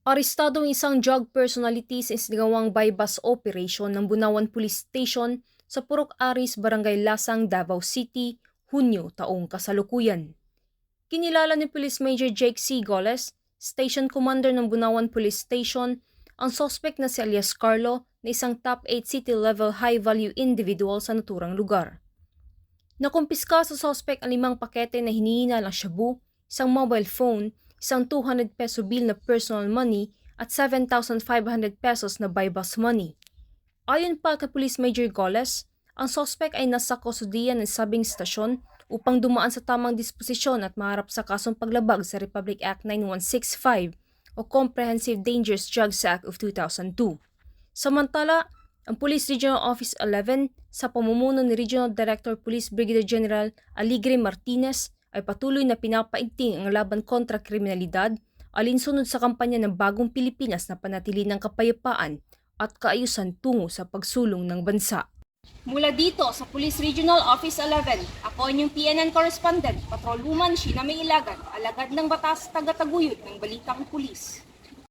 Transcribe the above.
Arestado ang isang drug personality sa isinagawang bypass operation ng Bunawan Police Station sa Purok Aris, Barangay Lasang, Davao City, Hunyo taong kasalukuyan. Kinilala ni Police Major Jake C. Goles, Station Commander ng Bunawan Police Station, ang suspect na si alias Carlo na isang top 8 city-level high-value individual sa naturang lugar. Nakumpiska sa suspect ang 5 pakete na hinihinal ng shabu, isang mobile phone, isang 200 peso bill na personal money at 7,500 pesos na bypass money. Ayon pa kay Police Major Goles, ang suspect ay nasa kustodiyan ng sabing stasyon upang dumaan sa tamang disposisyon at maharap sa kasong paglabag sa Republic Act 9165 o Comprehensive Dangerous Drugs Act of 2002. Samantala, ang Police Regional Office 11 sa pamumuno ni Regional Director Police Brigadier General Aligre Martinez ay patuloy na pinapaigting ang laban kontra kriminalidad alinsunod sa kampanya ng Bagong Pilipinas na panatili ng kapayapaan at kaayusan tungo sa pagsulong ng bansa. Mula dito sa Police Regional Office 11, ako ang inyong PNN Correspondent, Patrolwoman Sheena May Ilagan, alagad ng batas taga-taguyod ng Balitang Pulis.